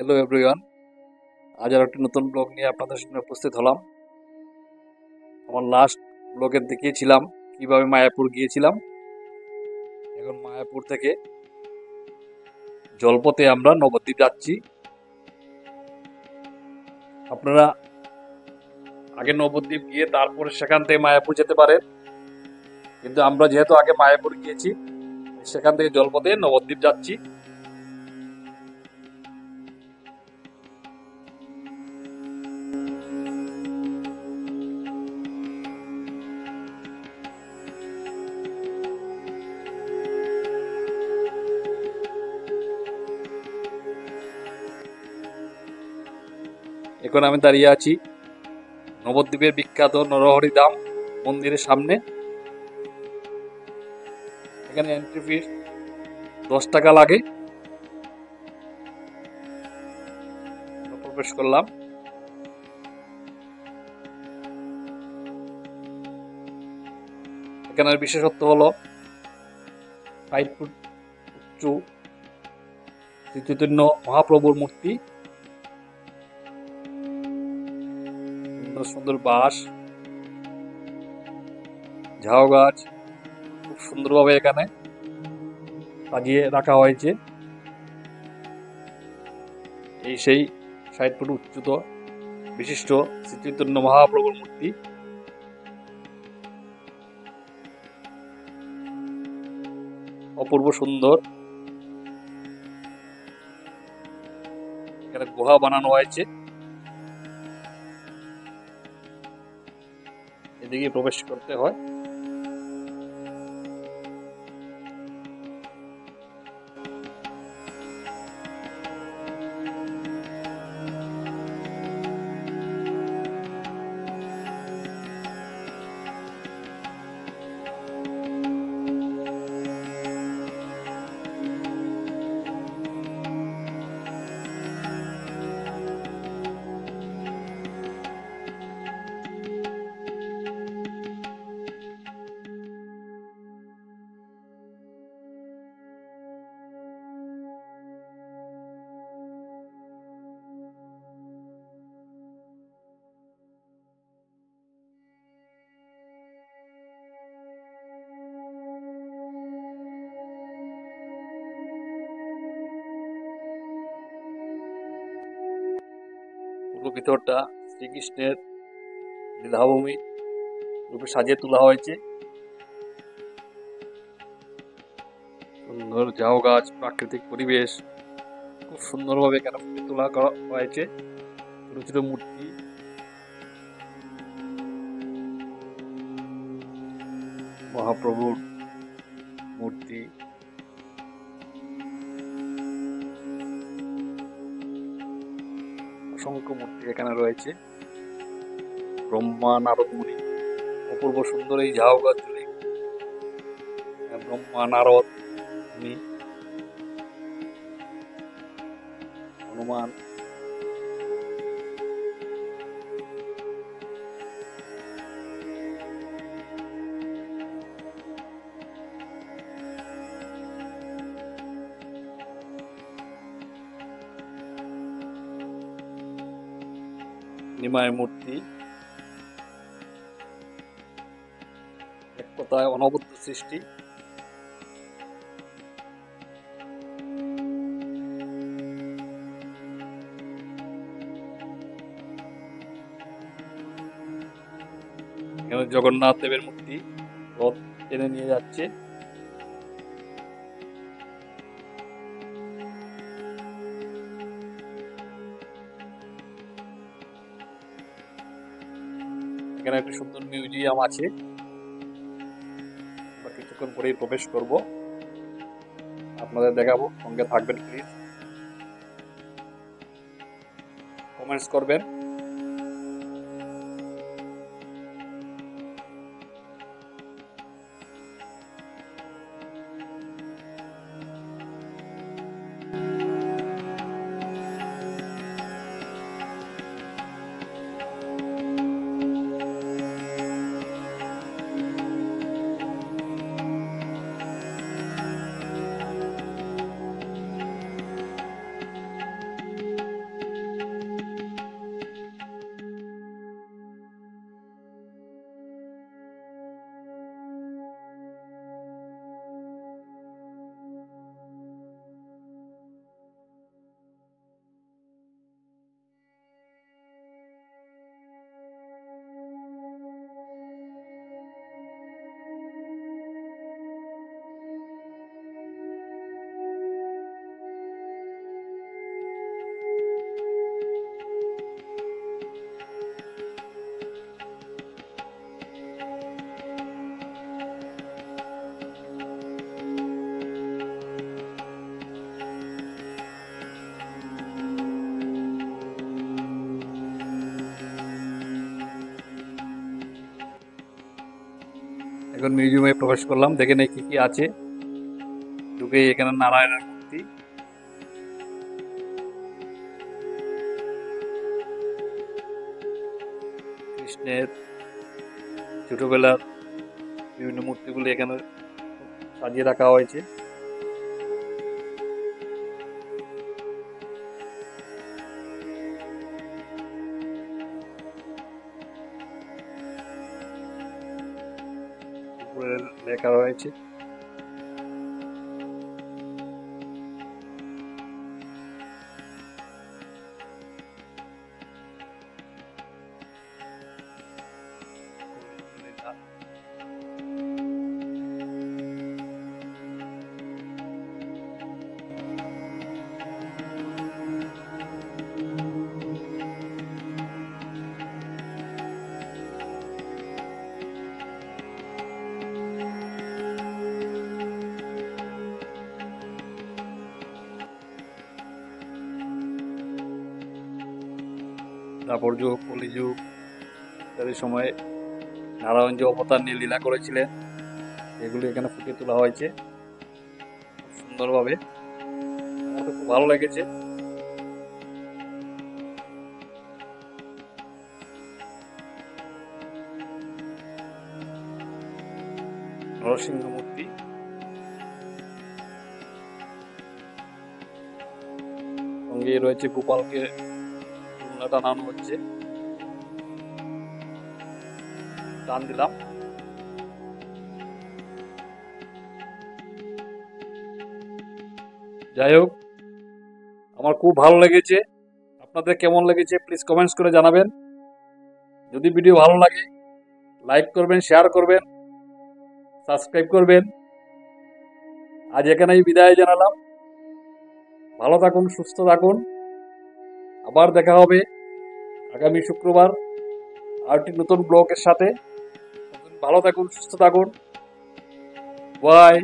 Hello everyone, আজ আর একটি নতুন ব্লগ নিয়ে আপনাদের সামনে উপস্থিত হলাম। আমার লাস্ট ব্লগে দেখিয়েছিলাম কিভাবে মায়াপুর গিয়েছিলাম। এখন মায়াপুর থেকে জলপথে আমরা নবদ্বীপ যাচ্ছি। আপনারা আগে নবদ্বীপ গিয়ে তারপরে সেখান থেকে মায়াপুর যেতে পারেন, কিন্তু আমরা যেহেতু আগে মায়াপুর গিয়েছি, সেখান থেকে জলপথে নবদ্বীপ যাচ্ছি। এখন আমি দাঁড়িয়ে আছি নবদ্বীপের বিখ্যাত নরহরি ধাম মন্দিরের সামনে। এখানে এন্ট্রি ফিস 10 টাকা লাগে। প্রবেশ করলাম। এখানের বিশেষত্ব হলো 5 ফুট উঁচু শ্রী চৈতন্য মহাপ্রভুর মূর্তি, সুন্দর সুন্দর বাঁশ, ঝাউ গাছ খুব সুন্দরভাবে এখানে সাজিয়ে রাখা হয়েছে। এই সেই 60 ফুট উচ্চত বিশিষ্ট শ্রী চৈতন্য মহাপ্রভুর মূর্তি। অপূর্ব সুন্দর। এখানে গুহা বানানো হয়েছে, এদিকে প্রবেশ করতে হয়। পুরো ভিতরটা শ্রীকৃষ্ণের লীলাভূমি রূপে সাজিয়ে তোলা হয়েছে। সুন্দর ঝাউ গাছ, প্রাকৃতিক পরিবেশ খুব সুন্দরভাবে এখানে ফুটিয়ে তোলা করা হয়েছে। ছোট ছোট মূর্তি, মহাপ্রভুর মূর্তি, অসংখ্য মূর্তি এখানে রয়েছে। ব্রহ্মা নারদ মুনি, অপূর্ব সুন্দর এই ঝাউ গাছ জুড়ে ব্রহ্মা নারদ মুনি, হনুমান, নিমায় মূর্তি, এক কথায় অনবদ্য সৃষ্টি। এখানে জগন্নাথ দেবের মূর্তি রথ টেনে নিয়ে যাচ্ছে। এখানে একটা সুন্দর মিউজিয়াম আছে, আমরা কিছুক্ষণ পরেই প্রবেশ করব, আপনাদের দেখাবো। সঙ্গে থাকবেন প্লিজ, কমেন্টস করবেন। এখন মিউজিয়ামে প্রবেশ করলাম, দেখে নেই কি কি আছে। ঢুকে এখানে নারায়ণের মূর্তি, কৃষ্ণের ছোটবেলার বিভিন্ন মূর্তিগুলি এখানে সাজিয়ে রাখা হয়েছে। উপরে লেখা রয়েছে। তারপর যুগ, কলিযুগ ইত্যাদি সময়ে নারায়ণ যে অবতার নিয়ে লীলা করেছিলেন এগুলি এখানে ফুটিয়ে তোলা হয়েছে খুব সুন্দরভাবে। আমার তো খুব ভালো লেগেছে। নরসিংহ মূর্তি, সঙ্গে রয়েছে গোপালকে টানানো হচ্ছে। টান দিলাম। যাই হোক, আমার খুব ভালো লেগেছে। আপনাদের কেমন লেগেছে প্লিজ কমেন্টস করে জানাবেন। যদি ভিডিও ভালো লাগে লাইক করবেন, শেয়ার করবেন, সাবস্ক্রাইব করবেন। আজ এখানেই বিদায় জানালাম। ভালো থাকুন, সুস্থ থাকুন। আবার দেখা হবে আগামী শুক্রবার আরেকটি নতুন ব্লগের সাথে। ভালো থাকুন, সুস্থ থাকুন। বাই।